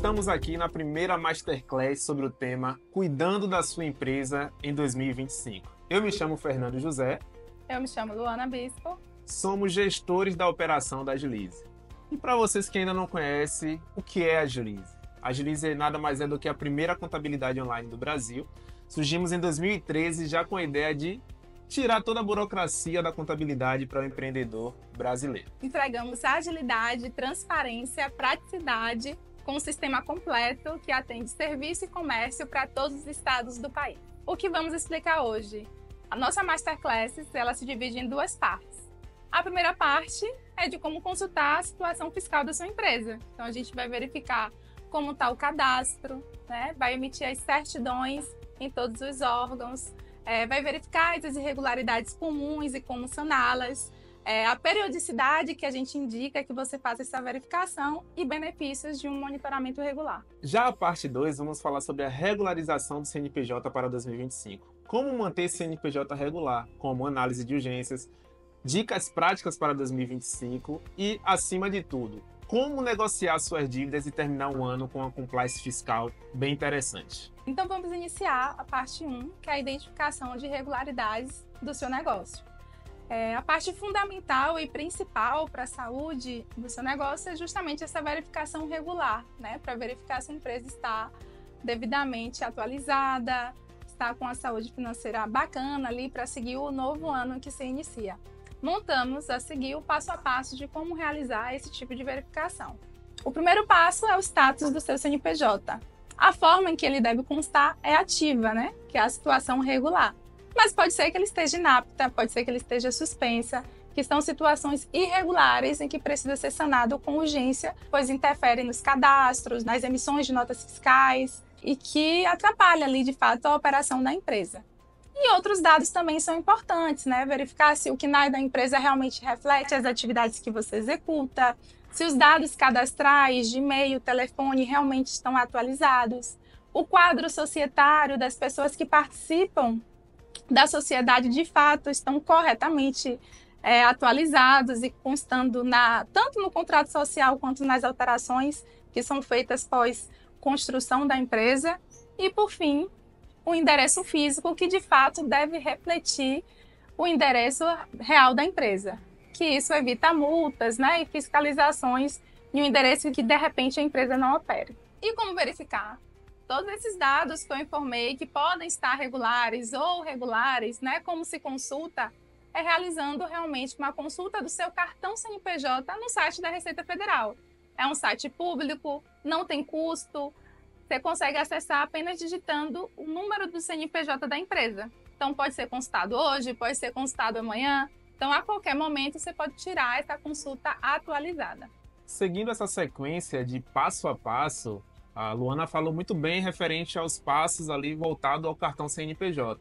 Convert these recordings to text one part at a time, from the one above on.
Estamos aqui na primeira Masterclass sobre o tema Cuidando da sua empresa em 2025. Eu me chamo Fernando José. Eu me chamo Luana Bispo. Somos gestores da operação da Agilize. E para vocês que ainda não conhecem, o que é a Agilize? A Agilize nada mais é do que a primeira contabilidade online do Brasil. Surgimos em 2013 já com a ideia de tirar toda a burocracia da contabilidade para o empreendedor brasileiro. Entregamos agilidade, transparência, praticidade com um sistema completo que atende serviço e comércio para todos os estados do país. O que vamos explicar hoje? A nossa Masterclass ela se divide em duas partes. A primeira parte é de como consultar a situação fiscal da sua empresa. Então a gente vai verificar como está o cadastro, né? Vai emitir as certidões em todos os órgãos, vai verificar as irregularidades comuns e como saná-las, a periodicidade que a gente indica que você faça essa verificação e benefícios de um monitoramento regular. Já a parte 2, vamos falar sobre a regularização do CNPJ para 2025. Como manter esse CNPJ regular, como análise de urgências, dicas práticas para 2025 e, acima de tudo, como negociar suas dívidas e terminar um ano com uma compliance fiscal bem interessante. Então vamos iniciar a parte 1, que é a identificação de irregularidades do seu negócio. A parte fundamental e principal para a saúde do seu negócio é justamente essa verificação regular, né? Para verificar se a empresa está devidamente atualizada, está com a saúde financeira bacana ali para seguir o novo ano que se inicia. Montamos a seguir o passo a passo de como realizar esse tipo de verificação. O primeiro passo é o status do seu CNPJ. A forma em que ele deve constar é ativa, né? Que é a situação regular. Mas pode ser que ele esteja inapta, pode ser que ele esteja suspensa, que são situações irregulares em que precisa ser sanado com urgência, pois interferem nos cadastros, nas emissões de notas fiscais e que atrapalha ali, de fato, a operação da empresa. E outros dados também são importantes, né? Verificar se o KNAI da empresa realmente reflete as atividades que você executa, se os dados cadastrais de e-mail, telefone realmente estão atualizados, o quadro societário das pessoas que participam da sociedade de fato estão corretamente atualizados e constando tanto no contrato social quanto nas alterações que são feitas pós construção da empresa. E, por fim, o endereço físico, que de fato deve refletir o endereço real da empresa, que isso evita multas, né, e fiscalizações em um endereço que de repente a empresa não opere. E como verificar? Todos esses dados que eu informei que podem estar regulares ou regulares, né, como se consulta, é realizando realmente uma consulta do seu cartão CNPJ no site da Receita Federal. É um site público, não tem custo, você consegue acessar apenas digitando o número do CNPJ da empresa. Então, pode ser consultado hoje, pode ser consultado amanhã. Então, a qualquer momento, você pode tirar essa consulta atualizada. Seguindo essa sequência de passo a passo, a Luana falou muito bem referente aos passos ali voltado ao cartão CNPJ.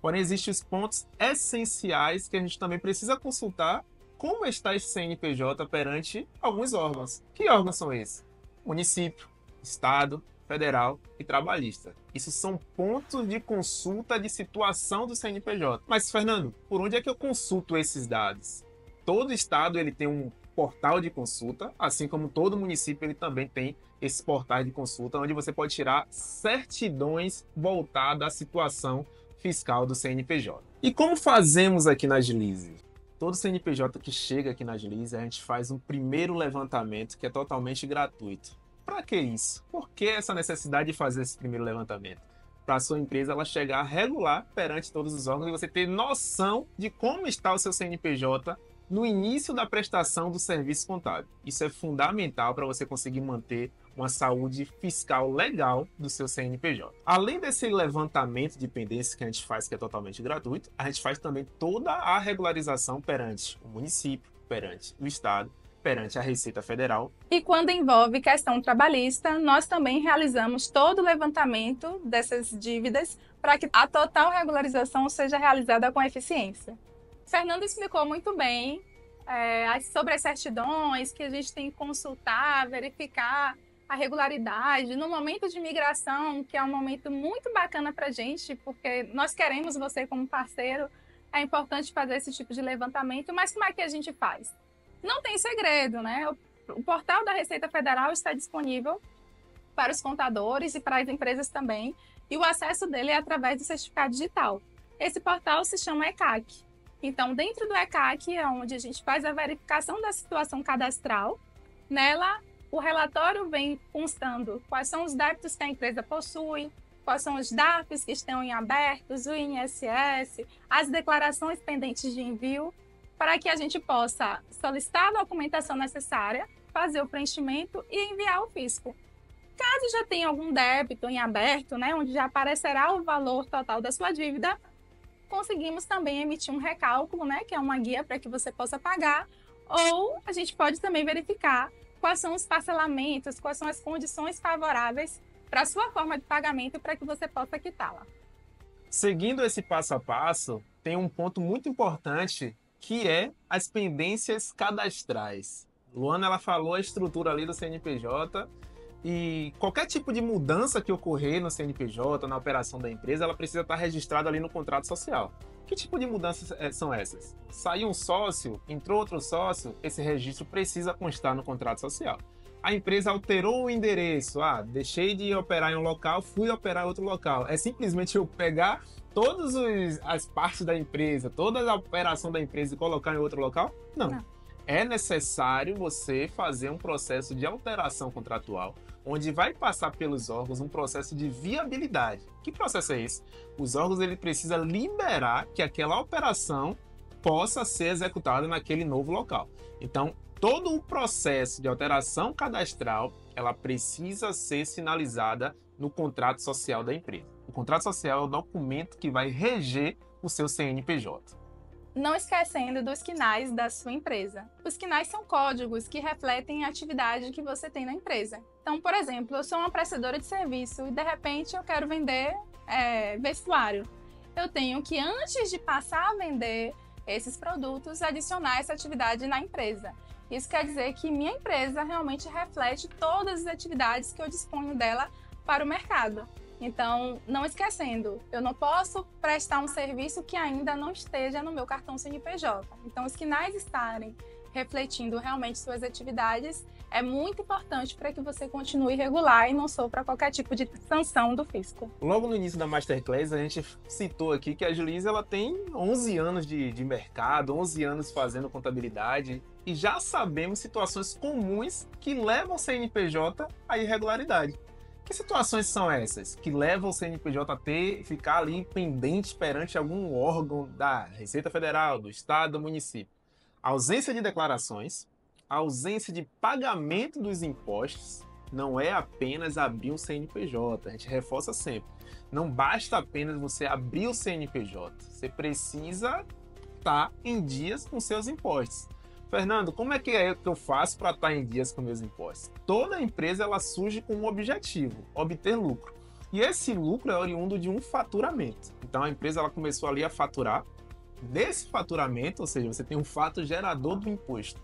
Porém, existem os pontos essenciais que a gente também precisa consultar como está esse CNPJ perante alguns órgãos. Que órgãos são esses? Município, Estado, Federal e Trabalhista. Isso são pontos de consulta de situação do CNPJ. Mas, Fernando, por onde é que eu consulto esses dados? Todo estado ele tem um portal de consulta, assim como todo município ele também tem esses portais de consulta, onde você pode tirar certidões voltadas à situação fiscal do CNPJ. E como fazemos aqui na Agilize? Todo CNPJ que chega aqui na Agilize, a gente faz um primeiro levantamento que é totalmente gratuito. Para que isso? Por que essa necessidade de fazer esse primeiro levantamento? Para a sua empresa ela chegar regular perante todos os órgãos e você ter noção de como está o seu CNPJ no início da prestação do serviço contábil. Isso é fundamental para você conseguir manter uma saúde fiscal legal do seu CNPJ. Além desse levantamento de pendências que a gente faz, que é totalmente gratuito, a gente faz também toda a regularização perante o município, perante o Estado, perante a Receita Federal. E quando envolve questão trabalhista, nós também realizamos todo o levantamento dessas dívidas para que a total regularização seja realizada com eficiência. Fernando explicou muito bem sobre as certidões que a gente tem que consultar, verificar a regularidade. No momento de migração, que é um momento muito bacana para a gente, porque nós queremos você como parceiro, é importante fazer esse tipo de levantamento, mas como é que a gente faz? Não tem segredo, né? O portal da Receita Federal está disponível para os contadores e para as empresas também, e o acesso dele é através do certificado digital. Esse portal se chama ECAC. Então, dentro do ECAC é onde a gente faz a verificação da situação cadastral. Nela, o relatório vem constando quais são os débitos que a empresa possui, quais são os DARFs que estão em abertos, o INSS, as declarações pendentes de envio, para que a gente possa solicitar a documentação necessária, fazer o preenchimento e enviar ao fisco. Caso já tenha algum débito em aberto, né, onde já aparecerá o valor total da sua dívida, conseguimos também emitir um recálculo, né, que é uma guia para que você possa pagar, ou a gente pode também verificar quais são os parcelamentos, quais são as condições favoráveis para a sua forma de pagamento para que você possa quitá-la. Seguindo esse passo a passo, tem um ponto muito importante que é as pendências cadastrais. Luana, ela falou a estrutura ali do CNPJ e qualquer tipo de mudança que ocorrer no CNPJ, na operação da empresa, ela precisa estar registrada ali no contrato social. Que tipo de mudanças são essas? Saiu um sócio, entrou outro sócio, esse registro precisa constar no contrato social. A empresa alterou o endereço, deixei de operar em um local, fui operar em outro local. É simplesmente eu pegar todas as partes da empresa, toda a operação da empresa e colocar em outro local? Não. É necessário você fazer um processo de alteração contratual, onde vai passar pelos órgãos um processo de viabilidade. Que processo é esse? Os órgãos ele precisa liberar que aquela operação possa ser executada naquele novo local. Então, todo o processo de alteração cadastral, ela precisa ser sinalizada no contrato social da empresa. O contrato social é o documento que vai reger o seu CNPJ. Não esquecendo dos QNAIs da sua empresa. Os QNAIs são códigos que refletem a atividade que você tem na empresa. Então, por exemplo, eu sou uma prestadora de serviço e, de repente, eu quero vender vestuário. Eu tenho que, antes de passar a vender esses produtos, adicionar essa atividade na empresa. Isso quer dizer que minha empresa realmente reflete todas as atividades que eu disponho dela para o mercado. Então, não esquecendo, eu não posso prestar um serviço que ainda não esteja no meu cartão CNPJ. Então, os QNAIs estarem refletindo realmente suas atividades é muito importante para que você continue regular e não sofra qualquer tipo de sanção do fisco. Logo no início da Masterclass, a gente citou aqui que a Julise ela tem 11 anos de mercado, 11 anos fazendo contabilidade e já sabemos situações comuns que levam o CNPJ à irregularidade. Que situações são essas que levam o CNPJ a ficar ali pendente perante algum órgão da Receita Federal, do Estado, do município? A ausência de declarações, a ausência de pagamento dos impostos, não é apenas abrir um CNPJ, a gente reforça sempre. Não basta apenas você abrir o CNPJ, você precisa estar em dias com seus impostos. Fernando, como é que eu faço para estar em dias com meus impostos? Toda empresa ela surge com um objetivo, obter lucro. E esse lucro é oriundo de um faturamento. Então a empresa ela começou ali a faturar. Desse faturamento, ou seja, você tem um fato gerador do imposto.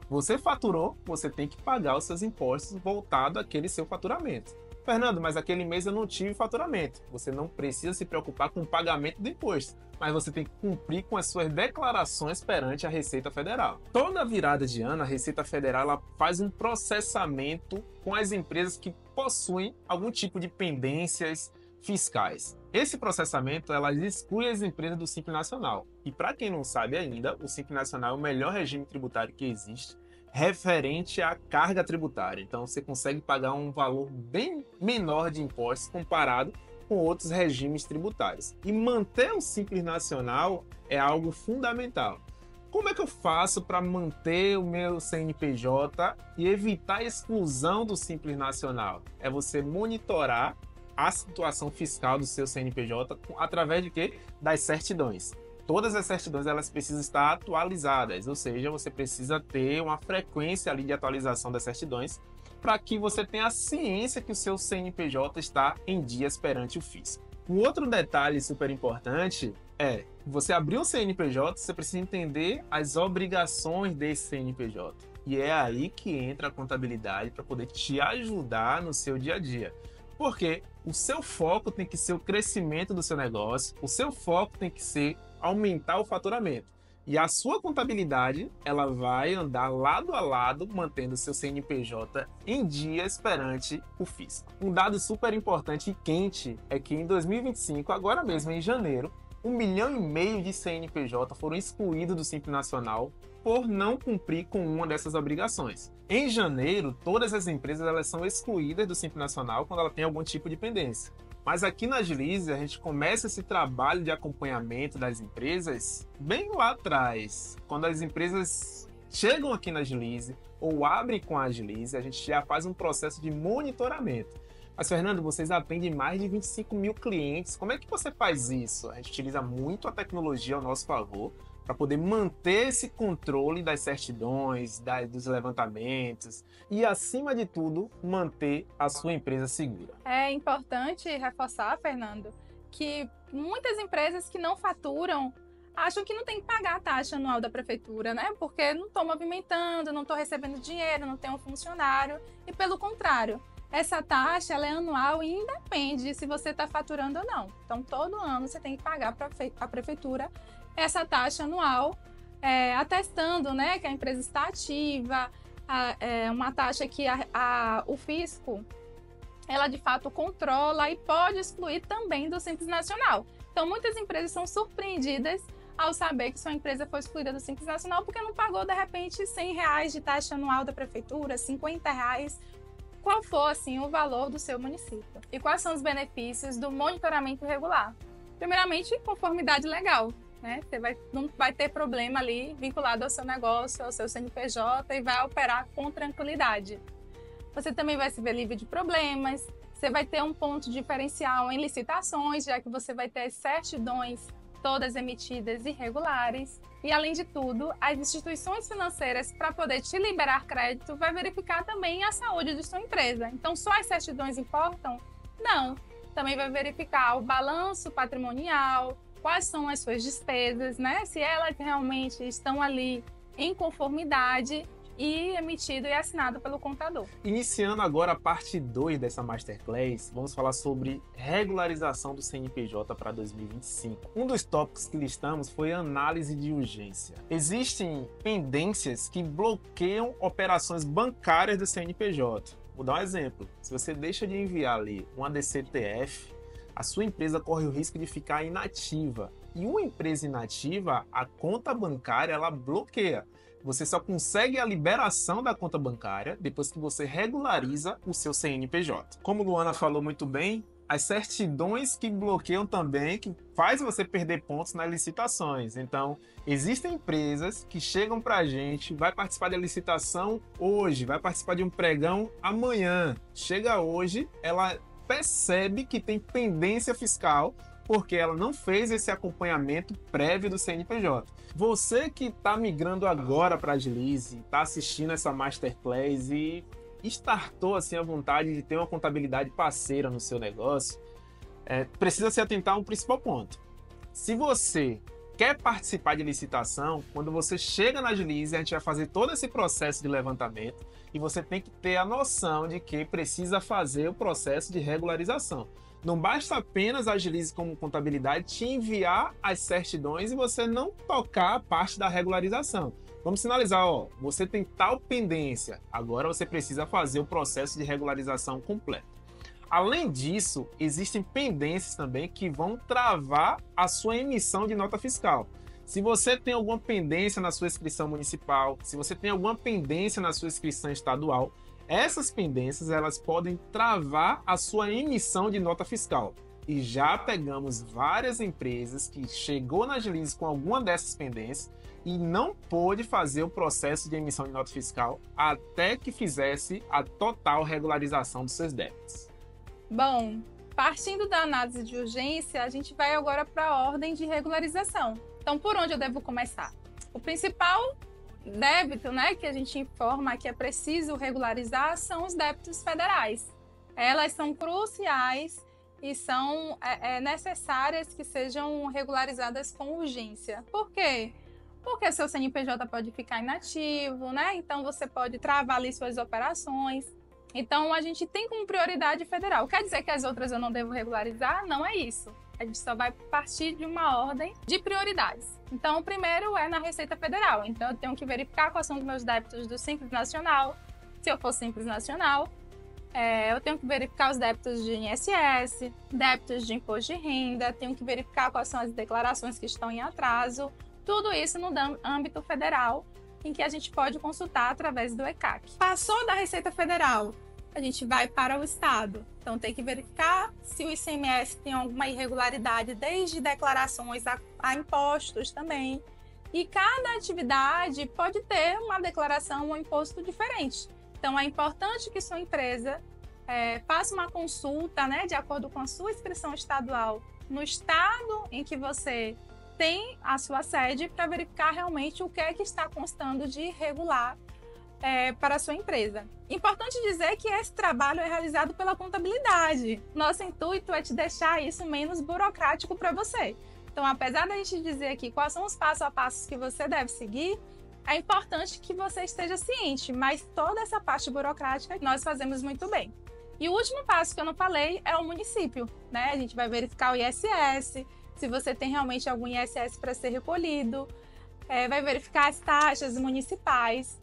Você faturou, você tem que pagar os seus impostos voltado àquele seu faturamento. Fernando, mas aquele mês eu não tive faturamento. Você não precisa se preocupar com o pagamento do imposto, mas você tem que cumprir com as suas declarações perante a Receita Federal. Toda virada de ano, a Receita Federal ela faz um processamento com as empresas que possuem algum tipo de pendências fiscais. Esse processamento ela exclui as empresas do Simples Nacional. E para quem não sabe ainda, o Simples Nacional é o melhor regime tributário que existe referente à carga tributária. Então você consegue pagar um valor bem menor de impostos comparado com outros regimes tributários. E manter o Simples Nacional é algo fundamental. Como é que eu faço para manter o meu CNPJ e evitar a exclusão do Simples Nacional? É você monitorar a situação fiscal do seu CNPJ através de quê? Das certidões. Todas as certidões elas precisam estar atualizadas, ou seja, você precisa ter uma frequência ali de atualização das certidões para que você tenha a ciência que o seu CNPJ está em dias perante o fisco. Um outro detalhe super importante é, você abrir um CNPJ, você precisa entender as obrigações desse CNPJ. E é aí que entra a contabilidade para poder te ajudar no seu dia a dia. Porque o seu foco tem que ser o crescimento do seu negócio, o seu foco tem que ser aumentar o faturamento. E a sua contabilidade, ela vai andar lado a lado, mantendo seu CNPJ em dias perante o fisco. Um dado super importante e quente é que em 2025, agora mesmo em janeiro, 1,5 milhão de CNPJ foram excluídos do Simples Nacional por não cumprir com uma dessas obrigações. Em janeiro, todas as empresas elas são excluídas do Simples Nacional quando ela tem algum tipo de pendência. Mas aqui na Agilize, a gente começa esse trabalho de acompanhamento das empresas bem lá atrás. Quando as empresas chegam aqui na Agilize ou abrem com a Agilize, a gente já faz um processo de monitoramento. Mas, Fernando, vocês atendem mais de 25 mil clientes. Como é que você faz isso? A gente utiliza muito a tecnologia ao nosso favor para poder manter esse controle das certidões, dos levantamentos e, acima de tudo, manter a sua empresa segura. É importante reforçar, Fernando, que muitas empresas que não faturam acham que não tem que pagar a taxa anual da prefeitura, né? Porque não estou movimentando, não estou recebendo dinheiro, não tenho um funcionário. E pelo contrário, essa taxa ela é anual e independe se você está faturando ou não. Então, todo ano você tem que pagar para a prefeitura essa taxa anual, atestando, né, que a empresa está ativa, uma taxa que o fisco, ela de fato controla e pode excluir também do Simples Nacional. Então, muitas empresas são surpreendidas ao saber que sua empresa foi excluída do Simples Nacional porque não pagou, de repente, R$100 de taxa anual da prefeitura, R$50, qual for, assim, o valor do seu município. E quais são os benefícios do monitoramento regular? Primeiramente, conformidade legal. Né? Não vai ter problema ali vinculado ao seu negócio, ao seu CNPJ e vai operar com tranquilidade. Você também vai se ver livre de problemas, você vai ter um ponto diferencial em licitações, já que você vai ter as certidões todas emitidas e regulares. E, além de tudo, as instituições financeiras, para poder te liberar crédito, vai verificar também a saúde de sua empresa. Então, só as certidões importam? Não. Também vai verificar o balanço patrimonial, quais são as suas despesas, né? Se elas realmente estão ali em conformidade e emitido e assinado pelo contador. Iniciando agora a parte 2 dessa Masterclass, vamos falar sobre regularização do CNPJ para 2025. Um dos tópicos que listamos foi a análise de urgência. Existem pendências que bloqueiam operações bancárias do CNPJ. Vou dar um exemplo. Se você deixa de enviar ali um ADC-TF, a sua empresa corre o risco de ficar inativa. E uma empresa inativa, a conta bancária, ela bloqueia. Você só consegue a liberação da conta bancária depois que você regulariza o seu CNPJ. Como Luana falou muito bem, as certidões que bloqueiam também, que faz você perder pontos nas licitações. Então, existem empresas que chegam para a gente, vai participar da licitação hoje, vai participar de um pregão amanhã. Chega hoje, ela percebe que tem pendência fiscal porque ela não fez esse acompanhamento prévio do CNPJ. Você que está migrando agora para a Agilize, está assistindo essa Masterclass e startou assim, a vontade de ter uma contabilidade parceira no seu negócio, precisa se atentar a um principal ponto. Se você quer participar de licitação, quando você chega na Agilize, a gente vai fazer todo esse processo de levantamento e você tem que ter a noção de que precisa fazer o processo de regularização. Não basta apenas a Agilize como contabilidade te enviar as certidões e você não tocar a parte da regularização. Vamos sinalizar, ó, você tem tal pendência, agora você precisa fazer o processo de regularização completo. Além disso, existem pendências também que vão travar a sua emissão de nota fiscal. Se você tem alguma pendência na sua inscrição municipal, se você tem alguma pendência na sua inscrição estadual, essas pendências elas podem travar a sua emissão de nota fiscal. E já pegamos várias empresas que chegou na Agilize com alguma dessas pendências e não pôde fazer o processo de emissão de nota fiscal até que fizesse a total regularização dos seus débitos. Bom, partindo da análise de urgência, a gente vai agora para a ordem de regularização. Então, por onde eu devo começar? O principal débito, né, que a gente informa que é preciso regularizar são os débitos federais. Elas são cruciais e são necessárias que sejam regularizadas com urgência. Por quê? Porque seu CNPJ pode ficar inativo, né? Então você pode travar ali suas operações. Então a gente tem como prioridade federal. Quer dizer que as outras eu não devo regularizar? Não é isso. A gente só vai partir de uma ordem de prioridades. Então, o primeiro é na Receita Federal. Então, eu tenho que verificar quais são os meus débitos do Simples Nacional. Se eu for Simples Nacional, eu tenho que verificar os débitos de INSS, débitos de imposto de renda, tenho que verificar quais são as declarações que estão em atraso. Tudo isso no âmbito federal, em que a gente pode consultar através do ECAC. Passou da Receita Federal, a gente vai para o Estado. Então, tem que verificar se o ICMS tem alguma irregularidade, desde declarações a impostos também. E cada atividade pode ter uma declaração ou imposto diferente. Então, é importante que sua empresa faça uma consulta, né, de acordo com a sua inscrição estadual no estado em que você tem a sua sede, para verificar realmente o que é que está constando de irregular para a sua empresa. Importante dizer que esse trabalho é realizado pela contabilidade. Nosso intuito é te deixar isso menos burocrático para você. Então, apesar da gente dizer aqui quais são os passos a passos que você deve seguir, é importante que você esteja ciente, mas toda essa parte burocrática nós fazemos muito bem. E o último passo que eu não falei é o município, né? A gente vai verificar o ISS, se você tem realmente algum ISS para ser recolhido, vai verificar as taxas municipais,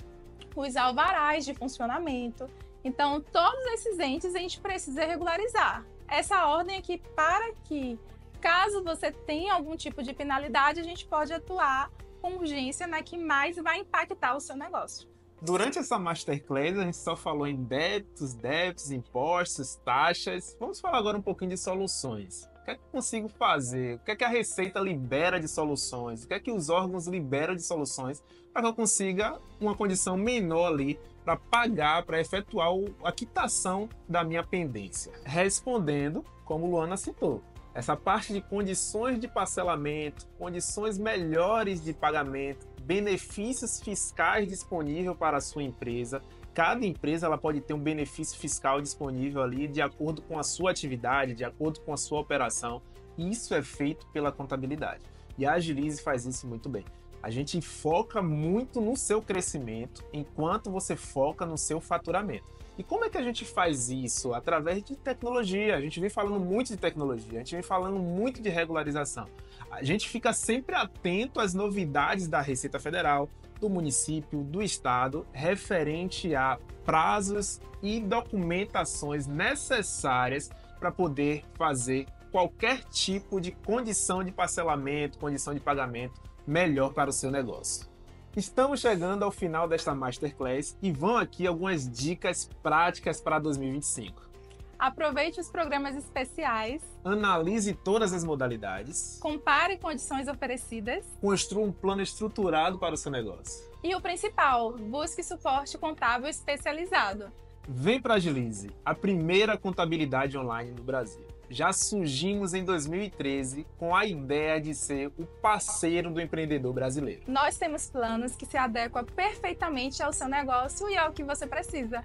os alvarás de funcionamento. Então, todos esses entes a gente precisa regularizar. Essa ordem aqui para que, caso você tenha algum tipo de penalidade, a gente pode atuar com urgência na que mais vai impactar o seu negócio. Durante essa Masterclass, a gente só falou em débitos, impostos, taxas. Vamos falar agora um pouquinho de soluções. O que é que eu consigo fazer? O que é que a Receita libera de soluções? O que é que os órgãos liberam de soluções para que eu consiga uma condição menor ali para pagar, para efetuar a quitação da minha pendência? Respondendo, como Luana citou, essa parte de condições de parcelamento, condições melhores de pagamento, benefícios fiscais disponíveis para a sua empresa. Cada empresa ela pode ter um benefício fiscal disponível ali de acordo com a sua atividade, de acordo com a sua operação. Isso é feito pela contabilidade. E a Agilize faz isso muito bem. A gente foca muito no seu crescimento, enquanto você foca no seu faturamento. E como é que a gente faz isso? Através de tecnologia. A gente vem falando muito de tecnologia, a gente vem falando muito de regularização. A gente fica sempre atento às novidades da Receita Federal, do município, do estado, referente a prazos e documentações necessárias para poder fazer qualquer tipo de condição de parcelamento, condição de pagamento melhor para o seu negócio. Estamos chegando ao final desta Masterclass e vão aqui algumas dicas práticas para 2025. Aproveite os programas especiais. Analise todas as modalidades. Compare condições oferecidas. Construa um plano estruturado para o seu negócio. E o principal, busque suporte contábil especializado. Vem para a Agilize, a primeira contabilidade online no Brasil. Já surgimos em 2013 com a ideia de ser o parceiro do empreendedor brasileiro. Nós temos planos que se adequam perfeitamente ao seu negócio e ao que você precisa.